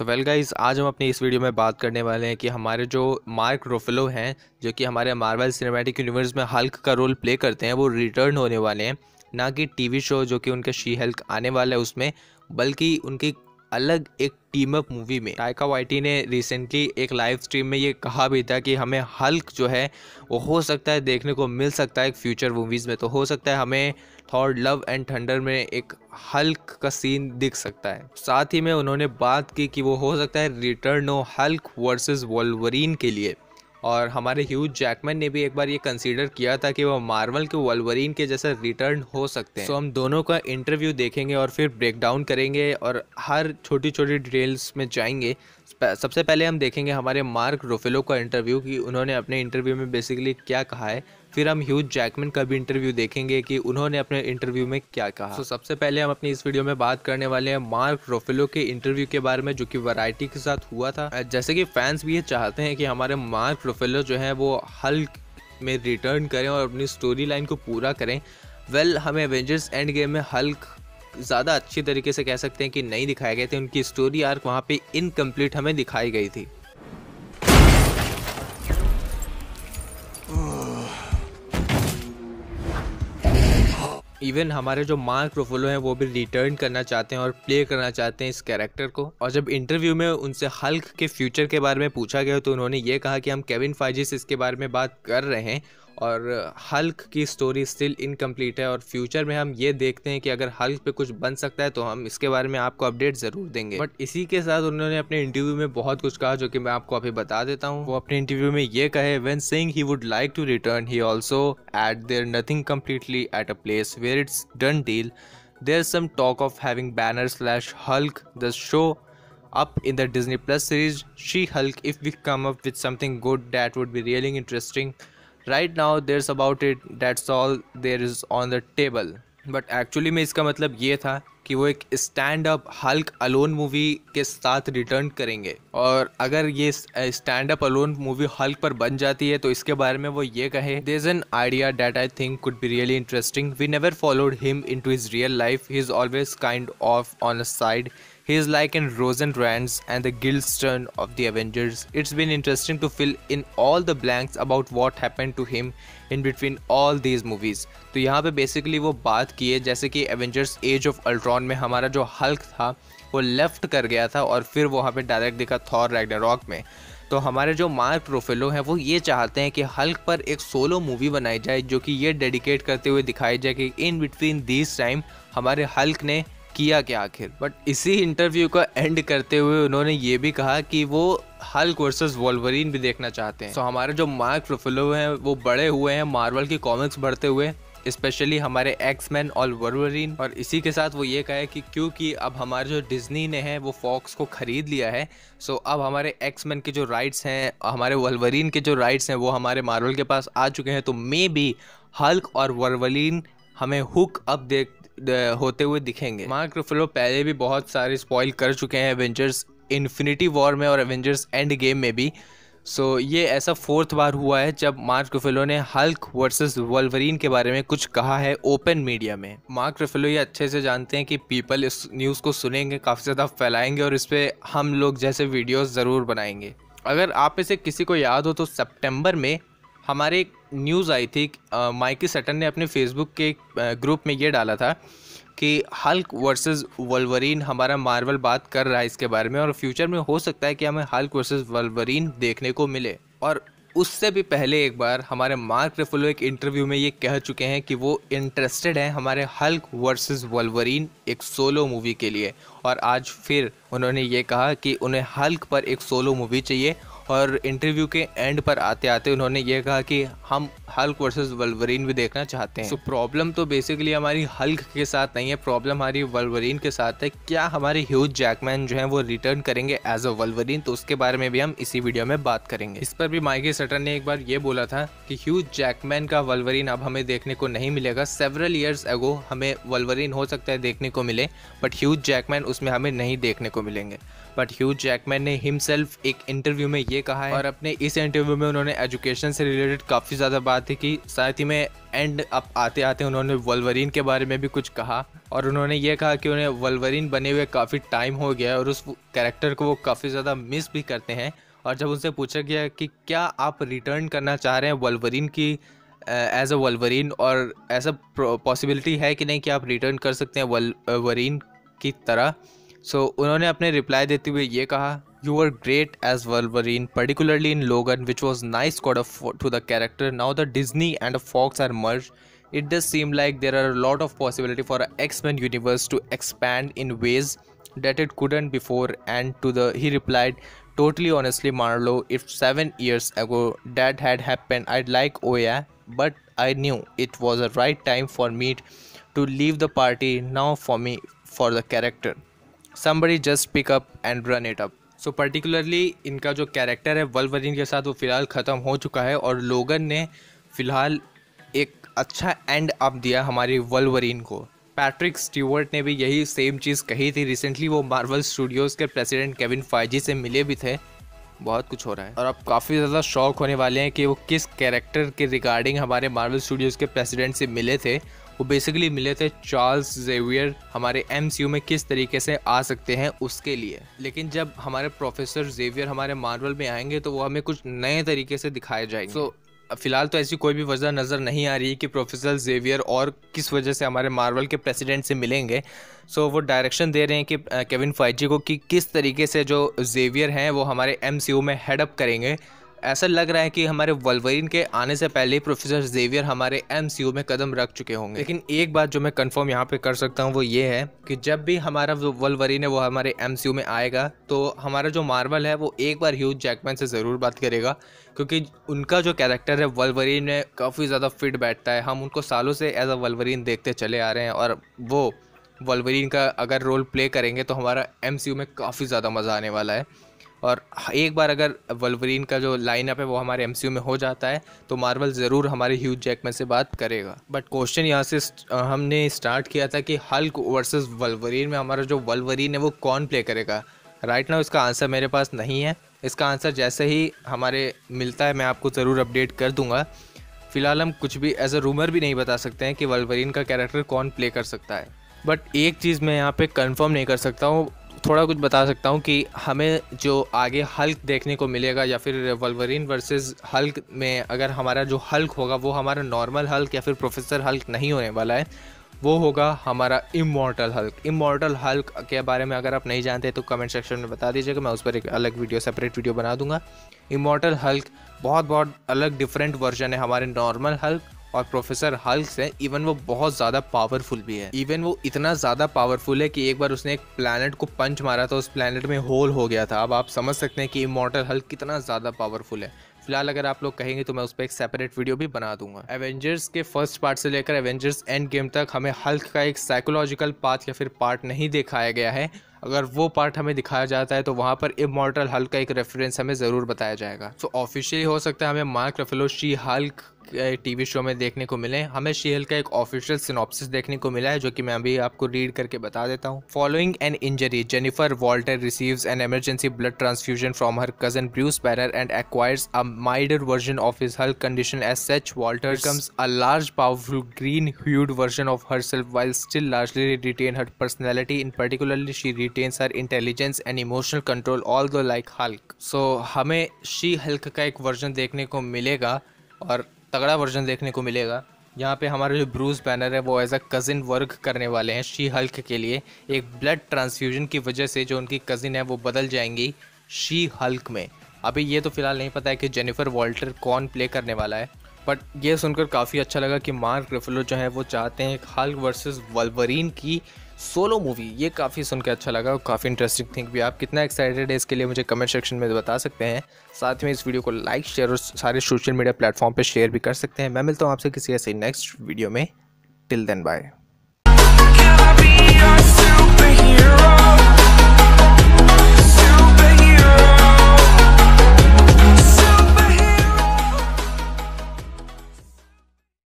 So well guys, आज हम अपनी इस वीडियो में बात करने वाले हैं कि हमारे जो मार्क रुफेलो हैं, जो कि हमारे मार्वल सिनेमैटिक यूनिवर्स में हल्क का रोल प्ले करते हैं, वो रिटर्न होने वाले हैं। ना कि टीवी शो जो कि उनका शी हल्क आने वाला है उसमें, बल्कि उनकी अलग एक टीम अप मूवी में। टाइका वाइटी ने रिसेंटली एक लाइव स्ट्रीम में ये कहा भी था कि हमें हल्क जो है वो हो सकता है देखने को मिल सकता है एक फ्यूचर मूवीज़ में। तो हो सकता है हमें थॉर लव एंड थंडर में एक हल्क का सीन दिख सकता है। साथ ही में उन्होंने बात की कि वो हो सकता है रिटर्न हो हल्क वर्सेस वोल्वरीन के लिए। और हमारे ह्यूज जैकमैन ने भी एक बार ये कंसीडर किया था कि वो मार्वल के वोल्वरीन के जैसा रिटर्न हो सकते हैं। तो हम दोनों का इंटरव्यू देखेंगे और फिर ब्रेक डाउन करेंगे और हर छोटी छोटी डिटेल्स में जाएंगे। सबसे पहले हम देखेंगे हमारे मार्क रुफेलो का इंटरव्यू कि उन्होंने अपने इंटरव्यू में बेसिकली क्या कहा है। फिर हम ह्यूज जैकमैन का भी इंटरव्यू देखेंगे कि उन्होंने अपने इंटरव्यू में क्या कहा। तो सबसे पहले हम अपनी इस वीडियो में बात करने वाले हैं मार्क रुफेलो के इंटरव्यू के बारे में, जो कि वैरायटी के साथ हुआ था। जैसे कि फैंस भी ये चाहते हैं कि हमारे मार्क रुफेलो जो है वो हल्क में रिटर्न करें और अपनी स्टोरी लाइन को पूरा करें। हमें एवेंजर्स एंड गेम में हल्क ज़्यादा अच्छी तरीके से कह सकते हैं कि नहीं दिखाए गए थे। उनकी स्टोरी आर्क वहाँ पे इनकम्प्लीट हमें दिखाई गई थी। इवन हमारे जो मार्क रुफेलो हैं वो भी रिटर्न करना चाहते हैं और प्ले करना चाहते हैं इस कैरेक्टर को। और जब इंटरव्यू में उनसे हल्क के फ्यूचर के बारे में पूछा गया तो उन्होंने ये कहा कि हम केविन फाइजी से इसके बारे में बात कर रहे हैं और हल्क की स्टोरी स्टिल इनकम्प्लीट है और फ्यूचर में हम ये देखते हैं कि अगर हल्क पे कुछ बन सकता है तो हम इसके बारे में आपको अपडेट ज़रूर देंगे। बट इसी के साथ उन्होंने अपने इंटरव्यू में बहुत कुछ कहा जो कि मैं आपको अभी बता देता हूँ। वो अपने इंटरव्यू में ये कहे, when saying he would like to return he also at there nothing completely at a place where it's done deal. There's some talk of having Banner/Hulk the show up in the Disney Plus series She-Hulk if we come up with something good that would be really interesting. Right now there's about it, that's all there is on the table. But actually में इसका मतलब ये था कि वो एक stand up Hulk alone movie के साथ रिटर्न करेंगे। और अगर ये stand up alone movie Hulk पर बन जाती है तो इसके बारे में वो ये कहे, there is an idea that I think could be really interesting. We never followed him into his real life, he is always kind of on a side. He is like in Rosencrantz and the Guildenstern of the Avengers. It's been interesting to fill in all the blanks about what happened to him in between all these movies. तो यहाँ पे basically वो बात की है जैसे कि Avengers as of Ultron में हमारा जो हल्क था वो लेफ्ट कर गया था और फिर वहाँ पे डायरेक्ट दिखा थॉर रैग्नारॉक में। तो हमारे जो मार्क रुफेलो हैं वो ये चाहते हैं कि हल्क पर एक सोलो मूवी बनाई जाए जो कि ये डेडिकेट करते हुए दिखाई जाए कि इन बिटवीन दिस टाइम हमारे हल्क ने किया क्या आखिर। बट इसी इंटरव्यू का एंड करते हुए उन्होंने ये भी कहा कि वो हल्क वर्सेस वोल्वरीन भी देखना चाहते हैं। तो हमारे जो मार्क रुफेलो हैं वो बड़े हुए हैं मार्वल की कॉमिक्स पढ़ते हुए, स्पेशली हमारे एक्समैन और वोल्वरीन। और इसी के साथ वो ये कहे कि क्योंकि अब हमारे जो डिज्नी ने है वो फॉक्स को ख़रीद लिया है, सो अब हमारे एक्समैन के जो राइट्स हैं, हमारे वोल्वरीन के जो राइट्स हैं वो हमारे मार्वल के पास आ चुके हैं। तो मे बी हल्क और वोल्वरीन हमें हुक अप होते हुए दिखेंगे। मार्क रुफेलो पहले भी बहुत सारे स्पॉइल कर चुके हैं एवेंजर्स इन्फिनिटी वॉर में और एवेंजर्स एंड गेम में भी। सो ये ऐसा 4th बार हुआ है जब मार्क रुफेलो ने हल्क वर्सेस वोल्वरीन के बारे में कुछ कहा है ओपन मीडिया में। मार्क रुफेलो ये अच्छे से जानते हैं कि पीपल इस न्यूज़ को सुनेंगे, काफ़ी ज़्यादा फैलाएंगे और इस पर हम लोग जैसे वीडियोज़ ज़रूर बनाएंगे। अगर आप इसे किसी को याद हो तो सितंबर में हमारे एक न्यूज़ आई थी, माइकी सटन ने अपने फेसबुक के ग्रुप में ये डाला था कि हल्क वर्सेस वोल्वरीन हमारा मार्वल बात कर रहा है इसके बारे में और फ्यूचर में हो सकता है कि हमें हल्क वर्सेस वोल्वरीन देखने को मिले। और उससे भी पहले एक बार हमारे मार्क रुफेलो एक इंटरव्यू में ये कह चुके हैं कि वो इंटरेस्टेड हैं हमारे हल्क वर्सेस वोल्वरीन एक सोलो मूवी के लिए। और आज फिर उन्होंने ये कहा कि उन्हें हल्क पर एक सोलो मूवी चाहिए। और इंटरव्यू के एंड पर आते आते उन्होंने ये कहा कि हम हल्क वर्सेस वोल्वरीन भी देखना चाहते हैं। सो प्रॉब्लम तो बेसिकली हमारी हल्क के साथ नहीं है, प्रॉब्लम हमारी वोल्वरीन के साथ है। क्या हमारे ह्यूज जैकमैन जो हैं वो रिटर्न करेंगे एज अ वोल्वरीन? तो उसके बारे में भी हम इसी वीडियो में बात करेंगे। इस पर भी माइकी सटन ने एक बार ये बोला था कि ह्यूज जैकमैन का वोल्वरीन अब हमें देखने को नहीं मिलेगा। सेवरल ईयर्स एगो हमें वोल्वरीन हो सकता है देखने को मिले, बट ह्यूज जैकमैन उसमें हमें नहीं देखने को मिलेंगे। बट ह्यूज जैकमैन ने हिमसेल्फ एक इंटरव्यू में ये कहा है और अपने इस इंटरव्यू में उन्होंने एजुकेशन से रिलेटेड काफ़ी ज़्यादा बात बात थी कि साथ ही में एंड अप आते आते उन्होंने वल्वरीन के बारे में भी कुछ कहा और उन्होंने ये कहा कि उन्हें वल्वरीन बने हुए काफ़ी टाइम हो गया और उस कैरेक्टर को वो काफ़ी ज़्यादा मिस भी करते हैं। और जब उनसे पूछा गया कि क्या आप रिटर्न करना चाह रहे हैं वल्वरीन की एज अ वल्वरीन, और ऐसा पॉसिबिलिटी है कि नहीं कि आप रिटर्न कर सकते हैं वल्वरीन की तरह, सो उन्होंने अपने रिप्लाई देते हुए ये कहा, You were great as Wolverine, particularly in Logan, which was nice coda to the character. Now the Disney and Fox are merged. It does seem like there are a lot of possibility for a X-Men universe to expand in ways that it couldn't before. And he replied, totally honestly, Marlo, if 7 years ago that had happened, I'd like, oh yeah, but I knew it was the right time for me to leave the party. Now for me, for the character, somebody just pick up and run it up. So particularly इनका जो character है वल्वरीन के साथ वो फ़िलहाल ख़त्म हो चुका है और लोगन ने फ़िलहाल एक अच्छा एंड अप दिया हमारी वल्वरीन को। पैट्रिक स्टीवर्ट ने भी यही सेम चीज़ कही थी। रिसेंटली वो मार्वल स्टूडियोज़ के प्रेसिडेंट केविन फाइजी से मिले भी थे। बहुत कुछ हो रहा है और अब काफ़ी ज़्यादा शौक होने वाले हैं कि वो किस कैरेक्टर के रिगार्डिंग हमारे मार्वल स्टूडियोज़ के प्रेसिडेंट से मिले थे। वो बेसिकली मिले थे चार्ल्स ज़ेवियर हमारे MCU में किस तरीके से आ सकते हैं उसके लिए। लेकिन जब हमारे प्रोफेसर ज़ेवियर हमारे मार्वल में आएंगे तो वो हमें कुछ नए तरीके से दिखाए जाएंगे। सो फिलहाल तो ऐसी कोई भी वजह नज़र नहीं आ रही है कि प्रोफेसर ज़ेवियर और किस वजह से हमारे मार्वल के प्रेसिडेंट से मिलेंगे। सो वो डायरेक्शन दे रहे हैं कि केविन फाइजी को कि किस तरीके से जो ज़ेवियर हैं वो हमारे MCU में हेडअप करेंगे। ऐसा लग रहा है कि हमारे वल्वरीन के आने से पहले ही प्रोफेसर ज़ेवियर हमारे MCU में कदम रख चुके होंगे। लेकिन एक बात जो मैं कंफर्म यहाँ पे कर सकता हूँ वो ये है कि जब भी हमारा वल्वरीन है वो हमारे MCU में आएगा तो हमारा जो मार्वल है वो एक बार ह्यूज जैकमैन से ज़रूर बात करेगा, क्योंकि उनका जो कैरेक्टर है वल्वरीन में काफ़ी ज़्यादा फिट बैठता है। हम उनको सालों से एज अ वल्वरीन देखते चले आ रहे हैं और वो वल्वरीन का अगर रोल प्ले करेंगे तो हमारा MCU में काफ़ी ज़्यादा मज़ा आने वाला है। और एक बार अगर वल्वरीन का जो लाइनअप है वो हमारे MCU में हो जाता है तो मार्वल ज़रूर हमारे ह्यूज जैकमैन से बात करेगा। बट क्वेश्चन यहाँ से हमने स्टार्ट किया था कि हल्क वर्सेस वल्वरीन में हमारा जो वल्वरीन है वो कौन प्ले करेगा। राइट नाउ इसका आंसर मेरे पास नहीं है। इसका आंसर जैसे ही हमारे मिलता है मैं आपको ज़रूर अपडेट कर दूँगा। फ़िलहाल हम कुछ भी एज अ रूमर भी नहीं बता सकते हैं कि वल्वरीन का कैरेक्टर कौन प्ले कर सकता है। बट एक चीज़ मैं यहाँ पे कंफर्म नहीं कर सकता हूँ, थोड़ा कुछ बता सकता हूँ कि हमें जो आगे हल्क देखने को मिलेगा या फिर वल्वरीन वर्सेस हल्क में अगर हमारा जो हल्क होगा वो हमारा नॉर्मल हल्क या फिर प्रोफेसर हल्क नहीं होने वाला है, वो होगा हमारा इमॉर्टल हल्क। इमॉर्टल हल्क के बारे में अगर आप नहीं जानते तो कमेंट सेक्शन में बता दीजिएगा, मैं उस पर एक अलग वीडियो सेपरेट वीडियो बना दूंगा। इमॉर्टल हल्क बहुत अलग डिफरेंट वर्जन है हमारे नॉर्मल हल्क और प्रोफेसर हल्क से। इवन वो बहुत ज़्यादा पावरफुल भी है। इवन वो इतना ज़्यादा पावरफुल है कि एक बार उसने एक प्लैनेट को पंच मारा था, उस प्लैनेट में होल हो गया था। अब आप समझ सकते हैं कि इमॉर्टल हल्क कितना ज़्यादा पावरफुल है। फिलहाल अगर आप लोग कहेंगे तो मैं उस पर एक सेपरेट वीडियो भी बना दूंगा। एवेंजर्स के फर्स्ट पार्ट से लेकर एवेंजर्स एंड गेम तक हमें हल्क का एक साइकोलॉजिकल पाथ या फिर पार्ट नहीं दिखाया गया है। अगर वो पार्ट हमें दिखाया जाता है तो वहाँ पर इमॉर्टल हल्क का एक रेफरेंस हमें ज़रूर बताया जाएगा। तो ऑफिशियली हो सकता है हमें Mark Ruffalo she Hulk TV show में देखने को मिले। हमें शी हल्क का एक ऑफिशियल सिनॉप्सिस देखने को मिला है जो कि मैं अभी आपको रीड करके बता देता हूँ। Following an injury Jennifer Walter receives an emergency blood transfusion from her cousin Bruce Banner and acquires a milder version of his Hulk condition as such Walter becomes a large powerful green hued version of herself while still largely retain her personality. In particularly she retains her intelligence and emotional control although like Hulk. So हमें she Hulk का एक version देखने को मिलेगा और तगड़ा version देखने को मिलेगा। यहाँ पे हमारे जो ब्रूस बैनर है वो एज अ कज़िन वर्क करने वाले हैं शी हल्क के लिए। एक ब्लड ट्रांसफ्यूजन की वजह से जो उनकी कज़िन है वो बदल जाएंगी शी हल्क में। अभी ये तो फिलहाल नहीं पता है कि जेनिफर वॉल्टर कौन प्ले करने वाला है, बट ये सुनकर काफ़ी अच्छा लगा कि मार्क रफेलो जो है वो चाहते हैं हल्क वर्सेस वल्वरीन की सोलो मूवी। ये काफ़ी सुनकर अच्छा लगा और काफ़ी इंटरेस्टिंग थिंक भी। आप कितना एक्साइटेड है इसके लिए मुझे कमेंट सेक्शन में बता सकते हैं। साथ में इस वीडियो को लाइक शेयर और सारे सोशल मीडिया प्लेटफॉर्म पे शेयर भी कर सकते हैं। मैं मिलता हूँ आपसे किसी ऐसे नेक्स्ट वीडियो में। Till then bye.